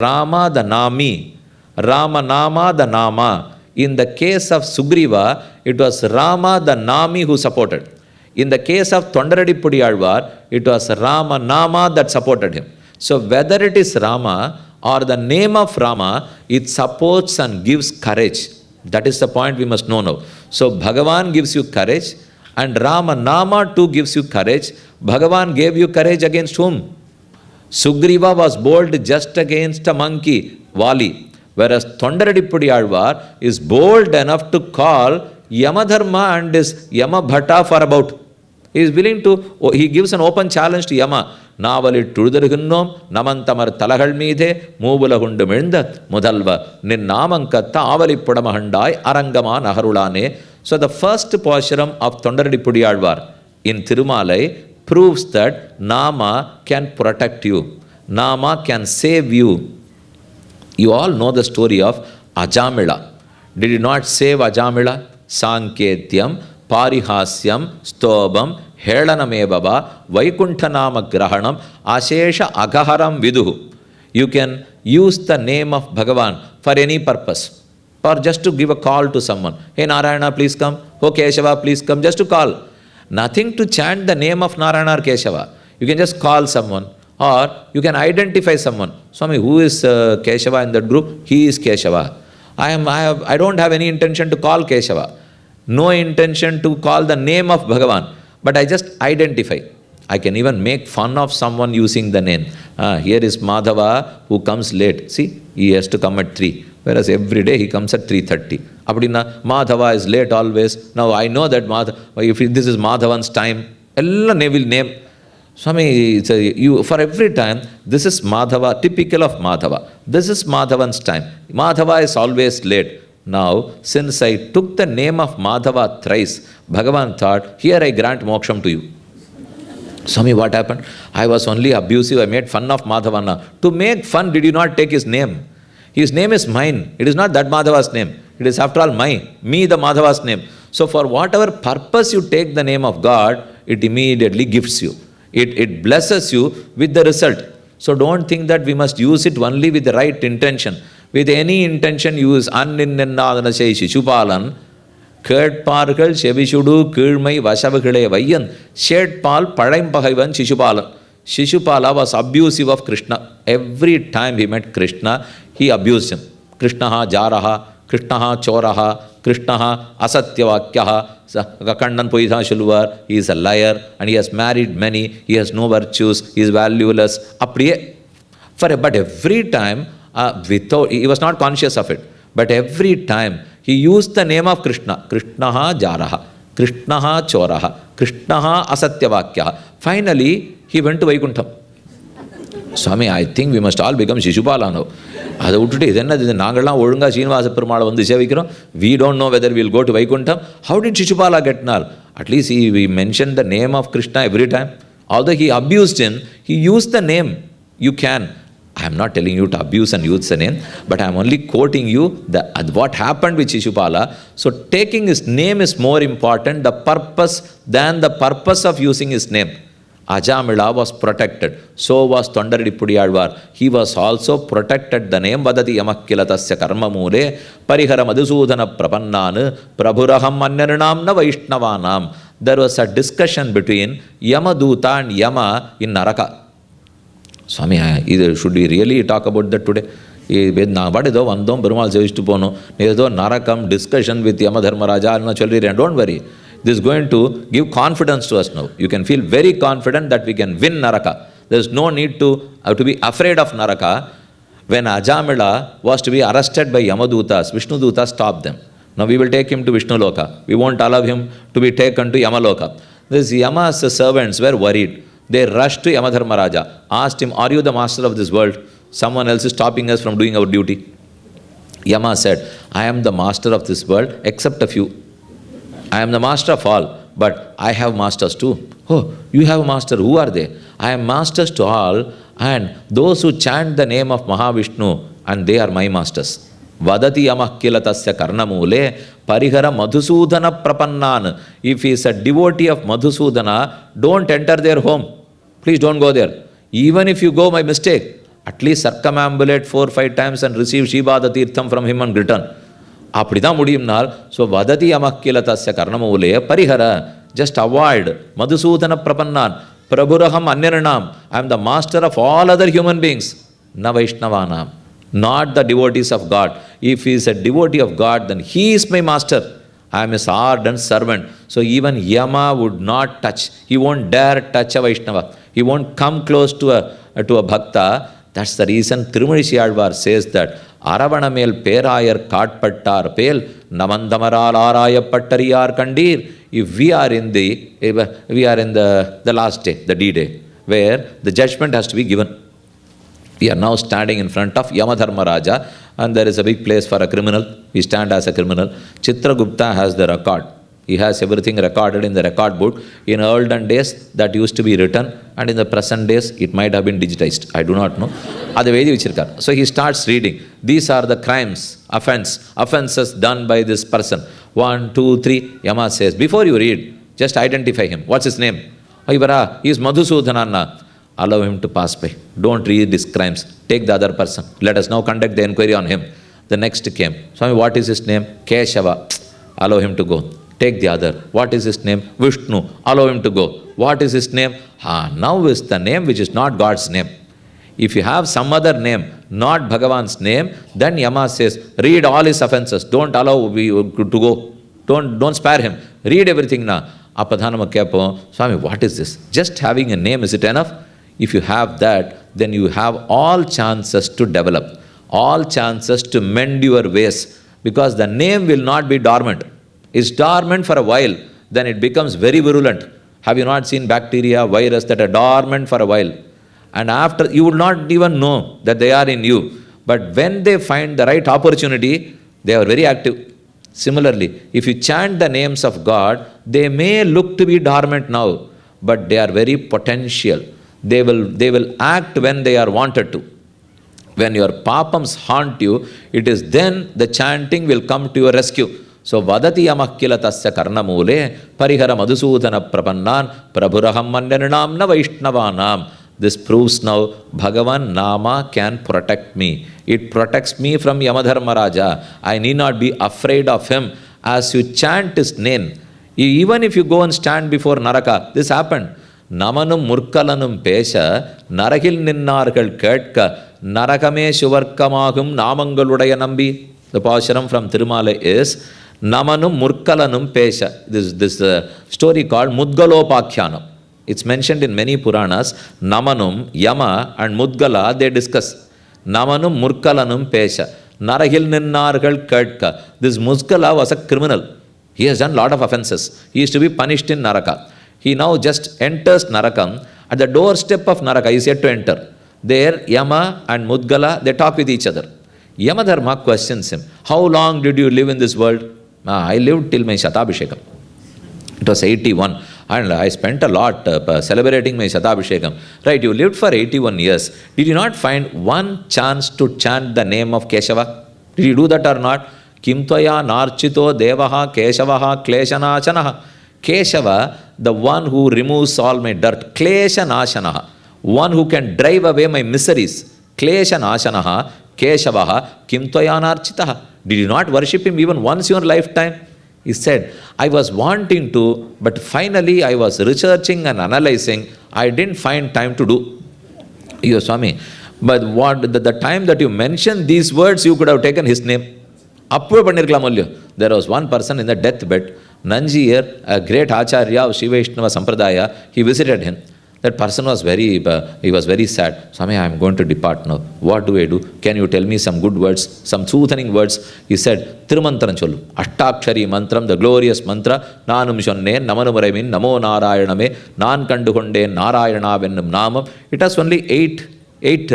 Rama the Nami, Rama Nama the Nama. In the case of Sugriva, it was Rama the Nami who supported. In the case of Tondaradipudi Alvar, it was Rama Nama that supported him. So whether it is Rama or the name of Rama, it supports and gives courage. That is the point we must know now. So Bhagavan gives you courage, and Rama Nama too gives you courage. Bhagavan gave you courage against whom? Sugriva was bold just against a monkey, Vali. Whereas Tondaradipudi Alvar is bold enough to call Yamadharma and his Yamabhata for about. He is willing to, he gives an open challenge to Yama. Navali Tududargunnom, Namantamar Talahal Mide, Mubula Hundumenda, Mudalva, Ninamankata, Avali Pudamahandai, Arangama, Naharulane. So the first Pashuram of Tondaradipudi Alvar in Tirumalai proves that Nama can protect you. Nama can save you. You all know the story of Ajamila. Did he not save Ajamila? Sanketyam, Parihasyam, Stobam, Helanamebaba, Vaikunthanama Grahanam, Ashesha Agaharam Viduhu. You can use the name of Bhagavan for any purpose. Or just to give a call to someone. Hey Narayana, please come. Oh Keshava, please come. Just to call. Nothing to chant the name of Narayana or Keshava. You can just call someone, or you can identify someone. Swami, who is Keshava in that group? He is Keshava. I don't have any intention to call Keshava. No intention to call the name of Bhagavan. But I just identify. I can even make fun of someone using the name. Here is Madhava who comes late. See, he has to come at 3. Whereas every day he comes at 3:30. Abdina, Madhava is late always. Now I know that if this is Madhavan's time, all will name. Swami, for every time, this is Madhava, typical of Madhava. This is Madhavan's time. Madhava is always late. Now, since I took the name of Madhava thrice, Bhagavan thought, here I grant moksham to you. Swami, what happened? I was only abusive, I made fun of Madhavana. To make fun, did you not take his name? His name is mine. It is not that Madhava's name. It is after all me the Madhava's name. So for whatever purpose you take the name of God, it immediately gifts you. It blesses you with the result. So don't think that we must use it only with the right intention. With any intention, use Anninnennadana Shai Shishupalan, Kertparkal Shevishudu Kirmai Vashavakile Vayan, Shed-pal Padaimpahaivan Shishupalan. Shishupala was abusive of Krishna. Every time he met Krishna, he abused him. Krishnaha Jaraha, Krishnaha Choraha, Krishnaha Asatyavakyaha, Gakandan Poitha Shulvar, he is a liar and he has married many, he has no virtues, he is valueless. But every time, he was not conscious of it. But every time he used the name of Krishna, Krishnaha Jaraha, Krishnaha Choraha, Krishnaha Asatyavakyaha. Finally, he went to Vaikuntham. Swami, I think we must all become Shishupala now. We don't know whether we will go to Vaikuntham. How did Shishupala get null? At least we mentioned the name of Krishna every time. Although he abused him, he used the name. You can. I am not telling you to abuse and use the name, but I am only quoting you what happened with Shishupala. So taking his name is more important, the purpose, than the purpose of using his name. Ajamila was protected. So was Tondaradipudi Alvar. He was also protected. The name Vadati Yamakkilatasya Karma Mule Parihara Madhusudana Prapannan Prabhuraham Annanamna Vaishnavanam. There was a discussion between Yamaduta and Yama in Naraka. Swami, should we really talk about that today? Narakam discussion with Yamadharmaraja. Don't worry. This is going to give confidence to us now. You can feel very confident that we can win Naraka. There is no need to be afraid of Naraka. When Ajamila was to be arrested by Yamadutas, Vishnu Dutas stopped them. Now we will take him to Vishnu Loka. We won't allow him to be taken to Yamaloka. These Yama's servants were worried. They rushed to Yamadharmaraja, asked him, are you the master of this world? Someone else is stopping us from doing our duty. Yama said, I am the master of this world except a few. I am the master of all, but I have masters too. Oh, you have a master. Who are they? I am masters to all, and those who chant the name of Mahavishnu, and they are my masters. Vadati Yamakkilatasya Karnamule Parihara Madhusudana Prapannan. If he is a devotee of Madhusudana, don't enter their home. Please don't go there. Even if you go by mistake, at least circumambulate 4-5 times and receive Shibada Tirtham from him and return. அப்படி தான் முடியும்னால், so வததி அமக்கில தஸ்ய கர்ணமூலே பரிஹர, just avoid Madhusudana பிரபன்னான் பிரபுரகம் அந்நிரணாம், I am the master of all other human beings, ந வைஷ்ணவானாம், not the devotees of God. If he is a devotee of God, then he is my master. I am his ardent servant. So even Yama would not touch. He won't dare touch a Vaishnava. He won't come close to a bhakta. That's the reason Tirumizhi Alvar says that Aravanamel Perayar Kaatpattar Pel Namandamaral Arayapattariyar Kandir. If we are in the last day, the D-Day, where the judgment has to be given. We are now standing in front of Yamadharmaraja, and there is a big place for a criminal. We stand as a criminal. Chitragupta has the record. He has everything recorded in the record book. In olden days, that used to be written, and in the present days, it might have been digitized. I do not know. So he starts reading. These are the crimes, offenses done by this person. 1, 2, 3. Yama says, before you read, just identify him. What's his name? He is Madhusudanana. Allow him to pass by. Don't read his crimes. Take the other person. Let us now conduct the inquiry on him. The next came. Swami, what is his name? Keshava. Allow him to go. Take the other. What is his name? Vishnu. Allow him to go. What is his name? Now is the name which is not God's name. If you have some other name, not Bhagavan's name, then Yama says, read all his offenses. Don't allow to go. Don't spare him. Read everything now. Apadhanama kepo. Swami, what is this? Just having a name, is it enough? If you have that, then you have all chances to develop, all chances to mend your ways, because the name will not be dormant. It's dormant for a while, then it becomes very virulent. Have you not seen bacteria, virus that are dormant for a while? And after, you will not even know that they are in you. But when they find the right opportunity, they are very active. Similarly, if you chant the names of God, they may look to be dormant now, but they are very potential. They will act when they are wanted to. When your papams haunt you, it is then the chanting will come to your rescue. So vadati amakkila tasya karnamule parihara madhusudana prapannan prabhuraham manyanam na vaishnavanam. This proves now Bhagavan Nama can protect me. It protects me from Yamadharmaraja. I need not be afraid of him. As you chant his name, even if you go and stand before Naraka, this happened. Namanum Murkalanum Pesha, Narakil Ninnarkal Ketka, Narakame Shuvarkamagum Namangaludaya Nambi. The Pasharam from Tirumala is Namanum Murkalanum Pesha. This story called Mudgalopakyanam. It's mentioned in many Puranas. Namanum, Yama and Mudgala, they discuss. Namanum Murkalanum Pesha, Narakil Ninnarkal Ketka. This Mudgala was a criminal. He has done a lot of offenses. He is to be punished in Naraka. He now just enters Narakam. At the doorstep of Naraka, he is yet to enter. There, Yama and Mudgala, they talk with each other. Yamadharma questions him, how long did you live in this world? I lived till my Shatabhishekam. It was 81. And I spent a lot celebrating my Shatabhishekam. Right, you lived for 81 years. Did you not find one chance to chant the name of Keshava? Did you do that or not? Kim tvaya narchito devaha Keshavaha kleshanachanaha. Keshava, the one who removes all my dirt. Klesha nashanaha, one who can drive away my miseries. Klesha nashanaha, Keshavaha, kim tvaya narchitaha. Did you not worship him even once in your lifetime? He said, I was wanting to, but finally I was researching and analyzing. I didn't find time to do. Yes, Swami. But the time that you mentioned these words, you could have taken his name. There was one person in the deathbed, Nanjiyar, a great Acharya of Shiva Vaishnava Sampradaya. He visited him. That person was very sad. Swami, I am going to depart now. What do I do? Can you tell me some good words, some soothing words? He said, Tirumantram chollu. Ashtakshari mantram, the glorious mantra. Nanum shonne, namanumuramin, namo narayaname, nan kandukonde, narayana vennum namam. It has only eight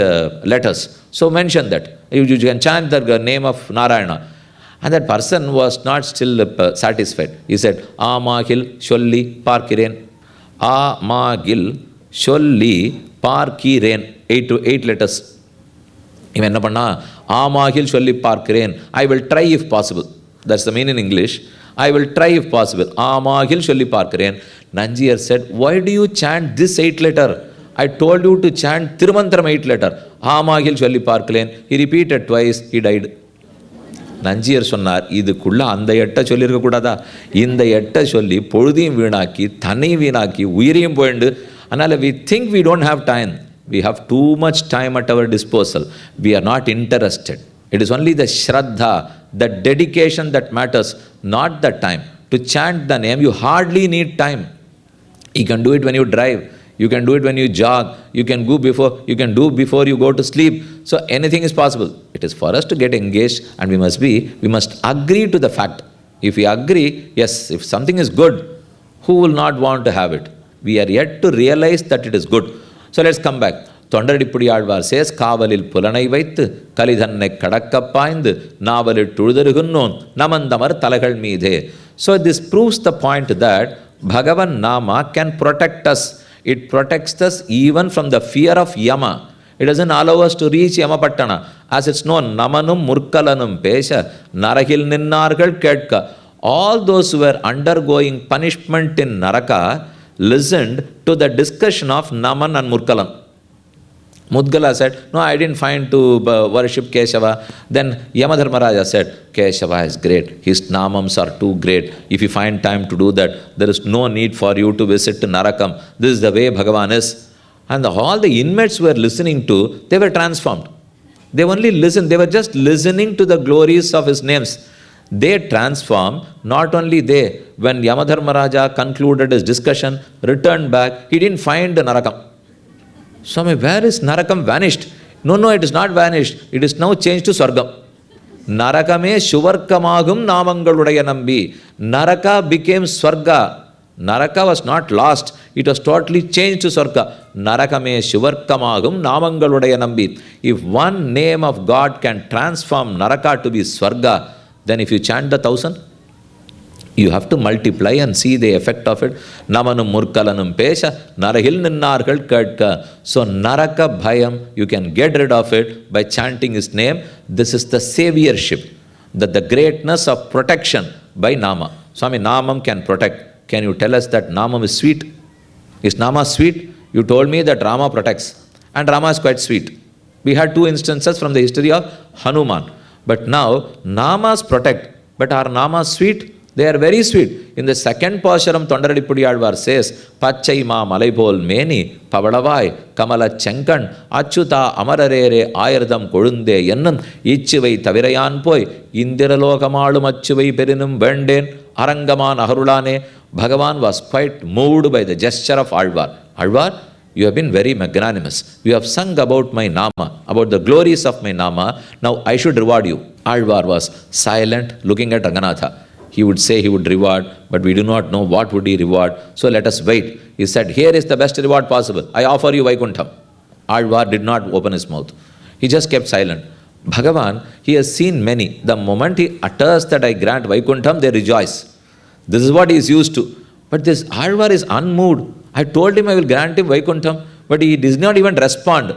letters. So mention that. You can chant the name of Narayana. And that person was not still satisfied. He said, Amagil Sholli Parkiren. Amagil Sholli Parkiren. 8 letters. Ivan enna panna? Amagil Sholli Parkiren. I will try if possible. That's the meaning in English. I will try if possible. Amagil Sholli Parkiren. Nanjiyar said, why do you chant this 8 letter? I told you to chant Tirumantram 8 letter. Amagil Cholli Parklen. He repeated twice, he died. Nanjiyar சொன்னார், இதுக்குள்ள அந்த எட்டை சொல்லியிருக்க கூடாதா? இந்த எட்டை சொல்லி பொழுதையும் வீணாக்கி தன்னையும் வீணாக்கி உயிரையும் போயிண்டு. அதனால் we think we don't have time. We have too much time at our disposal. We are not interested. It is only the Shraddha, the dedication that matters, not the time. To chant the name, you hardly need time. You can do it when you drive. You can do it when you jog. You can do before you go to sleep. So anything is possible. It is for us to get engaged, and we must agree to the fact. If we agree, yes, if something is good, who will not want to have it? We are yet to realize that it is good. So let's come back. Thondaradippodi Alvar says, காவலில் புலனை வைத்து கலிதன்னை கடக்கப் பாய்ந்து நாவலில் துழுதருகுன்னோன் நமந்தமர் தலைகள் மீதே. So this proves the point that Bhagavan Nama can protect us. It protects us even from the fear of Yama. It doesn't allow us to reach Yamapattana. As it's known, Namanum Murkalanum Pesha, Narakil Ninnargal Ketka. All those who were undergoing punishment in Naraka listened to the discussion of Naman and Murkalan. Mudgala said, no, I didn't find to worship Keshava. Then Yamadharmaraja said, Keshava is great. His namams are too great. If you find time to do that, there is no need for you to visit Narakam. This is the way Bhagavan is. And all the inmates were listening to, they were transformed. They only listened. They were just listening to the glories of his names. They transformed. Not only they, when Yamadharmaraja concluded his discussion, returned back, he didn't find Narakam. Swami, where is Narakam vanished? No, it is not vanished. It is now changed to Swargam. Narakame Shuvarkamagum Namangaludaya Nambi. Naraka became Swarga. Naraka was not lost. It was totally changed to Swarga. Narakame Shuvarkamagum Namangaludaya Nambi. If one name of God can transform Naraka to be Swarga, then if you chant the 1,000, you have to multiply and see the effect of it. Namanum Murkalanum Pesha, Narahil Ninnargal Katka. So Naraka Bhayam, you can get rid of it by chanting his name. This is the saviorship, the greatness of protection by Nama. Swami, Namam can protect. Can you tell us that Namam is sweet? Is Nama sweet? You told me that Rama protects. And Rama is quite sweet. We had two instances from the history of Hanuman. But now, Namas protect. But are Namas sweet? They are very sweet. In the second Pasharam, Tondaradipudi Alvar says, Pachai ma malaipol meni, Pavalavai, Kamala Chenkan, Achuta Amararere, Ayardam Kurunde Yennan, Ichivai Tavirayan Poi, Indiralokamalum Achivai Perinum Venden, Arangaman Aharulane. Bhagavan was quite moved by the gesture of Alvar. Alvar, you have been very magnanimous. You have sung about my Nama, about the glories of my Nama. Now I should reward you. Alvar was silent, looking at Ranganatha. He would say he would reward, but we do not know what would he reward. So let us wait. He said, here is the best reward possible. I offer you Vaikuntham. Alvar did not open his mouth. He just kept silent. Bhagavan, he has seen many. The moment he utters that I grant Vaikuntham, they rejoice. This is what he is used to. But this Alvar is unmoved. I told him I will grant him Vaikuntham, but he does not even respond.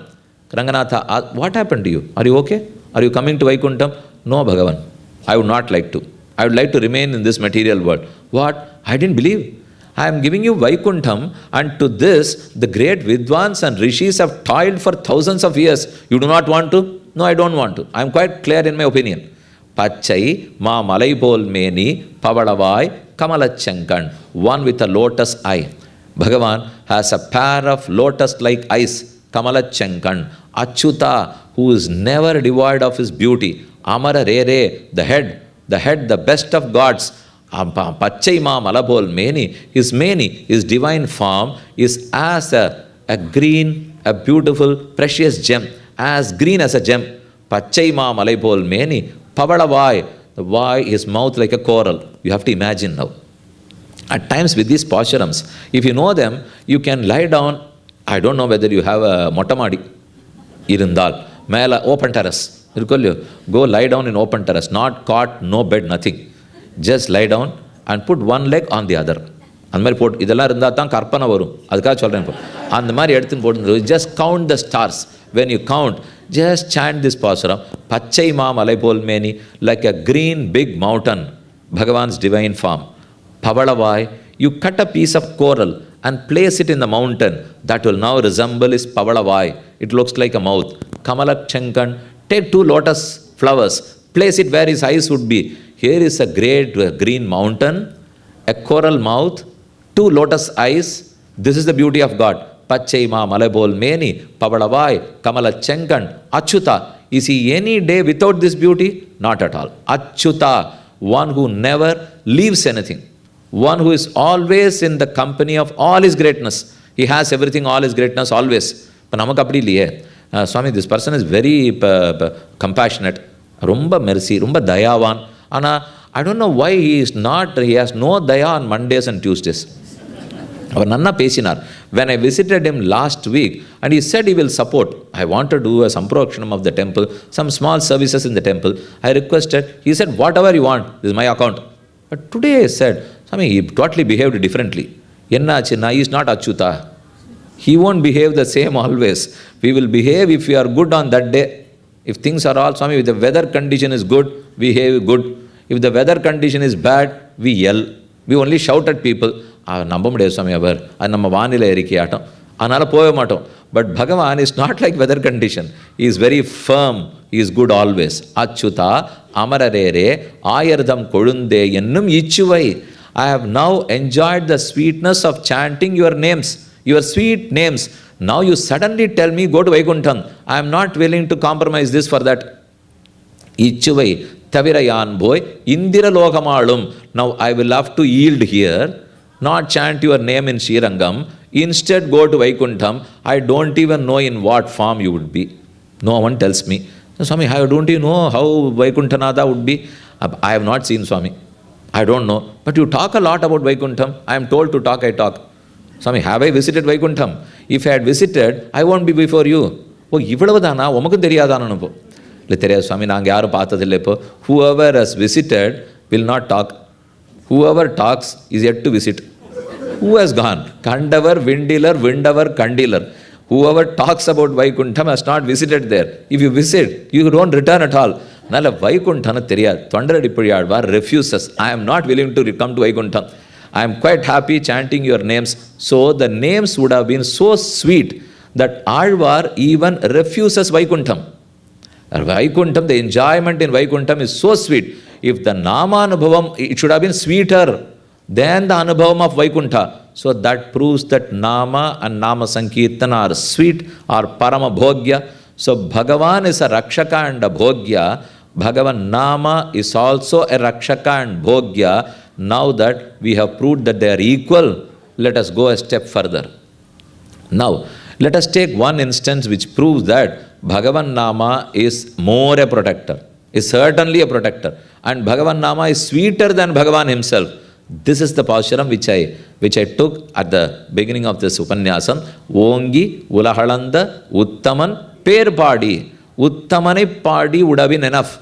Ranganatha, what happened to you? Are you okay? Are you coming to Vaikuntham? No, Bhagavan. I would not like to. I would like to remain in this material world. What? I didn't believe. I am giving you Vaikuntham, and to this, the great Vidwans and Rishis have toiled for thousands of years. You do not want to? No, I don't want to. I am quite clear in my opinion. Pachai, ma malaipol meni, pavalavai, kamalachankan, one with a lotus eye. Bhagavan has a pair of lotus-like eyes, kamalachankan. Achyuta, who is never devoid of his beauty. Amara Rere, the head, the best of gods. Pachai ma malapol meni, his divine form is as a green, a beautiful, precious gem, as green as a gem. Pachai ma malaipol meni, pavalavai, the vai, his mouth like a coral. You have to imagine now. At times with these pasharams, if you know them, you can lie down. I don't know whether you have a motamadi, irundal, mela, open terrace. Go lie down in open terrace, not cot, no bed, nothing. Just lie down and put one leg on the other. அந்த மாதிரி போட்டு இதெல்லாம் இருந்தால் தான் கற்பனை வரும். அதுக்காக சொல்கிறேன். இப்போ அந்த மாதிரி எடுத்துன்னு போட்டு just count the stars. When you count, just chant this pasaram. Pachai ma malaipol meni, like a green big mountain, Bhagavan's divine form. Pavalavai, you cut a piece of coral and place it in the mountain, that will now resemble his Pavalavai. It looks like a mouth. Kamalak Chankan, take 2 lotus flowers, place it where his eyes would be. Here is a great green mountain, a coral mouth, 2 lotus eyes. This is the beauty of God. Pachaima Malabol Meni, Pavalavai, Kamala Chankan, Achyuta. Is he any day without this beauty? Not at all. Achyuta, one who never leaves anything. One who is always in the company of all his greatness. He has everything, all his greatness, always. But namak appadi liye. Swami, this person is very compassionate. Rumba mercy, rumba dayavan. Ana, I don't know why he has no daya on Mondays and Tuesdays. அவர் நன்னா பேசினார். When I visited him last week, and he said he will support. I want to do a samprokshanam of the temple, some small services in the temple. I requested. He said, whatever you want, this is my account. But today I said, Swami, he totally behaved differently. Ennaachina, he is not Achyuta. He won't behave the same always. We will behave if we are good on that day. If things are all, Swami, if the weather condition is good, we behave good. If the weather condition is bad, we yell. We only shout at people. நம்ப முடியாது சுவாமி, அவர் அது நம்ம வானிலை அறிக்கையாட்டம், அதனால் போக மாட்டோம். But Bhagavan is not like weather condition. He is very firm. He is good always. அச்சுதா அமரரேரே ஆயர்தம் கொழுந்தே என்னும் இச்சுவை. I have now enjoyed the sweetness of chanting your names, your sweet names. Now you suddenly tell me go to Vaikuntham. I am not willing to compromise this for that. இச்சுவை தவிரையான் போய் இந்திர லோகமாளும். Now I will have to yield here. Not chant your name in Srirangam, instead go to Vaikuntham. I don't even know in what form you would be. No one tells me. Swami, how don't you know how Vaikunthanada would be? I have not seen Swami. I don't know. But you talk a lot about Vaikuntham. I am told to talk, I talk. Swami, have I visited Vaikuntham? If I had visited, I won't be before you. Oh, ivladana, omakku theriyadana nu po. Le theriyadu Swami, naanga yaru paathadilla ipo. Whoever has visited will not talk. Whoever talks is yet to visit. Who has gone? Kandavar, Vindavar, Kandilar. Whoever talks about Vaikuntham has not visited there. If you visit, you don't return at all. Nalla Vaikunthana theriyad. Thondaradipudiyalvar refuses. I am not willing to come to Vaikuntham. I am quite happy chanting your names. So the names would have been so sweet that Alvar even refuses Vaikuntham. Vaikuntham, the enjoyment in Vaikuntham is so sweet. If the Nama Anubhavam, it should have been sweeter than the Anubhavam of Vaikuntha. So that proves that Nama and Nama Sankirtana are sweet, are Parama Bhogya. So Bhagavan is a Rakshaka and a Bhogya. Bhagavan Nama is also a Rakshaka and Bhogya. Now that we have proved that they are equal, let us go a step further. Now, let us take one instance which proves that Bhagavan Nama is more a protector, is certainly a protector. And Bhagavan Nama is sweeter than Bhagavan himself. This is the pashuram which I took at the beginning of this upanyasam. Ongi ulahalanda uttaman per paadi. Uttamane paadi would have been enough.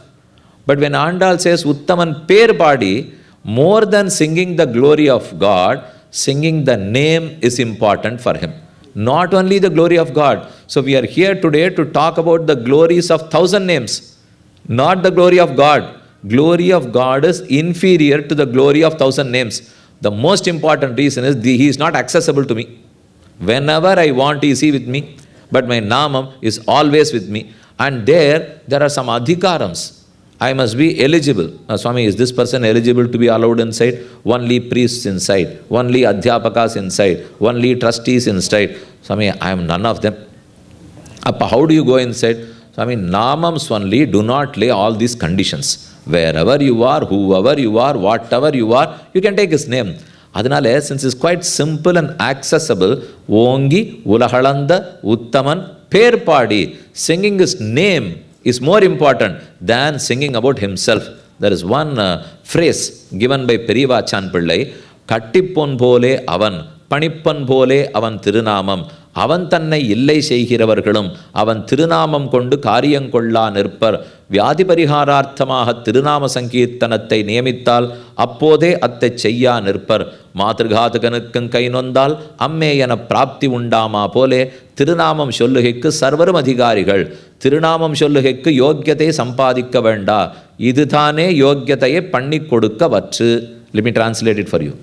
But when Andal says uttaman per paadi, more than singing the glory of God, singing the name is important for him. Not only the glory of God. So we are here today to talk about the glories of 1,000 names, not the glory of God. Glory of God is inferior to the glory of 1,000 names. The most important reason is he is not accessible to me. Whenever I want, he is with me. But my Namam is always with me. And there are some adhikarams. I must be eligible. Now, Swami, is this person eligible to be allowed inside? Only priests inside. Only adhyapakas inside. Only trustees inside. Swami, I am none of them. Appa, how do you go inside? Swami, Namams only do not lay all these conditions. Wherever you are, whoever you are, whatever you are, you can take his name. Adhanale, since it's quite simple and accessible, Ongi Ulahalanda Uttaman Per Paadi, singing his name is more important than singing about himself. There is one phrase given by Perivachan Pillai, Kattipon Pole Avan, Panippan Pole Avan Tirunamam. அவன் தன்னை இல்லை செய்கிறவர்களும் அவன் திருநாமம் கொண்டு காரியங்கொள்ளா நிற்பர். வியாதி பரிகாரார்த்தமாக திருநாம சங்கீர்த்தனத்தை நியமித்தால் அப்போதே அத்தை செய்யா நிற்பர். மாதృகாதகனுக்கும் கை நொந்தால் அம்மே என பிராப்தி உண்டாமா போலே திருநாமம் சொல்லுகைக்கு சர்வரும் அதிகாரிகள். திருநாமம் சொல்லுகைக்கு யோக்கியத்தை சம்பாதிக்க வேண்டா, இதுதானே யோக்கியத்தையை பண்ணி கொடுக்க வற்று. Let me translate it for you.